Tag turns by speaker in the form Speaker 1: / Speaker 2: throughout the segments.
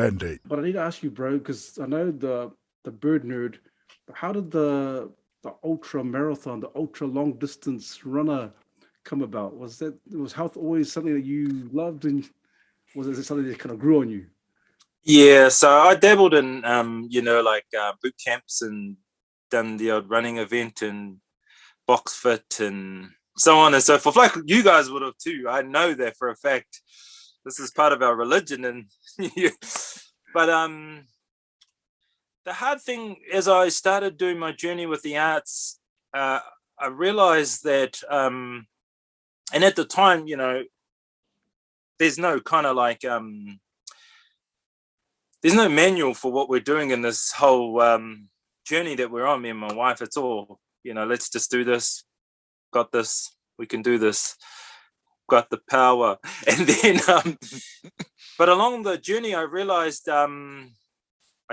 Speaker 1: mandate.
Speaker 2: But I need to ask you, bro, because I know the bird nerd. But how did the ultra marathon, the ultra long distance runner come about? Was health always something that you loved, and was it something that kind of grew on you?
Speaker 3: Yeah, so I dabbled in like boot camps and done the odd running event and box fit and so on and so forth. Like you guys would have too. I know that for a fact. This is part of our religion, and but the hard thing as I started doing my journey with the arts, I realized that, and at the time, there's no kind of like there's no manual for what we're doing in this whole journey that we're on, me and my wife. It's all, let's just do this. Got this. We can do this. Got the power. And then, but along the journey, I realized I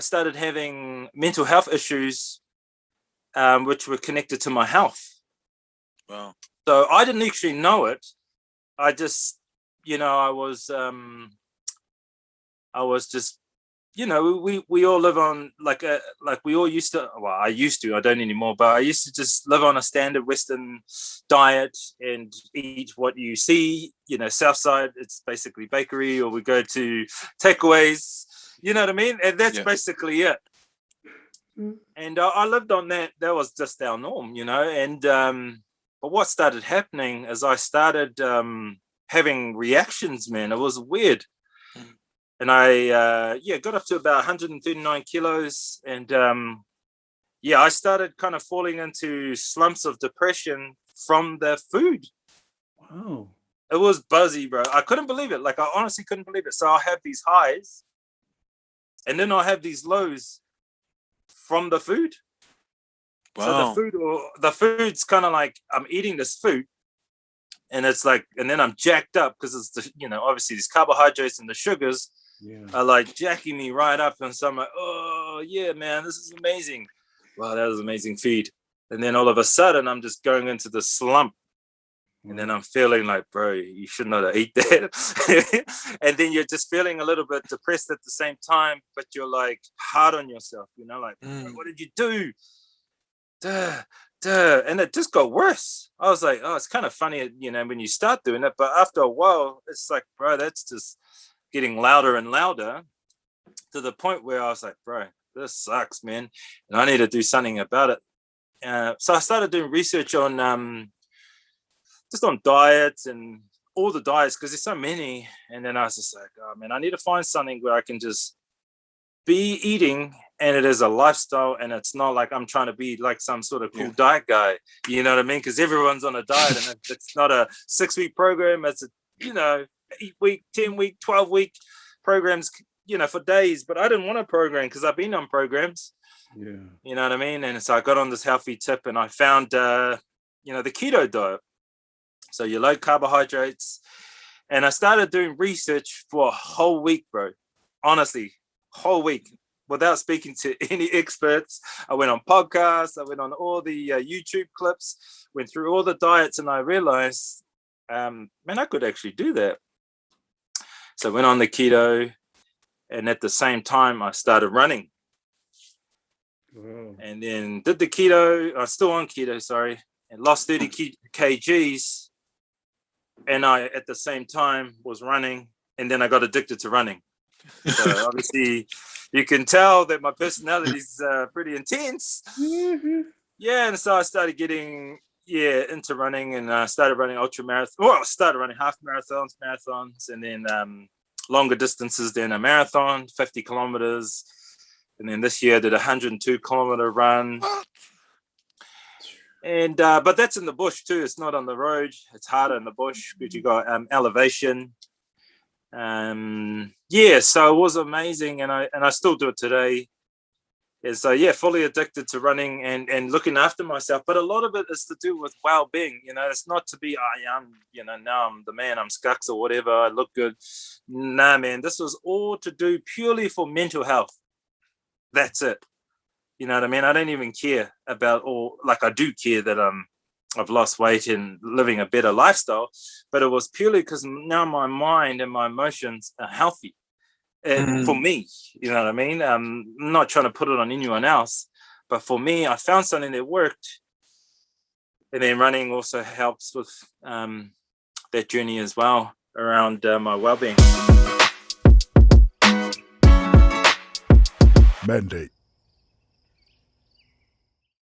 Speaker 3: started having mental health issues, which were connected to my health.
Speaker 4: Wow.
Speaker 3: So I didn't actually know it. I just, I was just, we all live on like we all used to, well, I used to, I don't anymore, but I used to just live on a standard Western diet and eat what you see, Southside, it's basically bakery, or we go to takeaways, you know what I mean? And that's basically it. And I lived on that. That was just our norm, and, but what started happening is I started having reactions, man. It was weird. And I, got up to about 139 kilos. And, I started kind of falling into slumps of depression from the food.
Speaker 2: Wow.
Speaker 3: It was buzzy, bro. I couldn't believe it. Like, I honestly couldn't believe it. So I have these highs, and then I have these lows from the food.
Speaker 4: Wow.
Speaker 3: So the food's kind of like, I'm eating this food, and it's like, and then I'm jacked up because it's obviously these carbohydrates and the sugars are like jacking me right up. And so I'm like, oh yeah, man, this is amazing. Wow, that was amazing feed. And then all of a sudden I'm just going into the slump. And then I'm feeling like, bro, you should not have eat that. And then you're just feeling a little bit depressed at the same time, but you're like hard on yourself, like, what did you do? Duh. And it just got worse. I was like, oh, it's kind of funny, when you start doing it, but after a while, it's like, bro, that's just getting louder and louder, to the point where I was like, bro, this sucks, man, and I need to do something about it. So I started doing research on just on diets and all the diets, because there's so many. And then I was just like, oh man, I need to find something where I can just be eating, and it is a lifestyle, and it's not like I'm trying to be like some sort of cool diet guy, you know what I mean? Because everyone's on a diet, and it's not a 6-week program. It's a 8-week, 10-week, 12-week programs, for days. But I didn't want a program because I've been on programs, you know what I mean? And so I got on this healthy tip, and I found the keto diet. So you're low carbohydrates, and I started doing research for a whole week, bro. Honestly, whole week, without speaking to any experts. I went on podcasts, I went on all the YouTube clips, went through all the diets, and I realized, man, I could actually do that. So I went on the keto, and at the same time, I started running. And then did the keto, I was still on keto, sorry, and lost 30 kgs. And I, at the same time, was running, and then I got addicted to running. So obviously, you can tell that my personality is pretty intense. Yeah, and so I started getting into running, and I started running ultra marathon. Well, I started running half marathons, and then longer distances than a marathon, 50 kilometers. And then this year I did a 102-kilometer run. And but that's in the bush too. It's not on the road. It's harder in the bush because you got elevation. So it was amazing, and I still do it today. And so fully addicted to running and looking after myself. But a lot of it is to do with well-being. It's not to be now I'm the man, I'm Skux or whatever, I look good. Nah, man, this was all to do purely for mental health. That's it. You know what I mean? I don't even care about I do care that I've lost weight and living a better lifestyle, but it was purely because now my mind and my emotions are healthy. for me, you know what I mean? I'm not trying to put it on anyone else, but for me, I found something that worked. And then running also helps with that journey as well around my well-being.
Speaker 1: Mandate.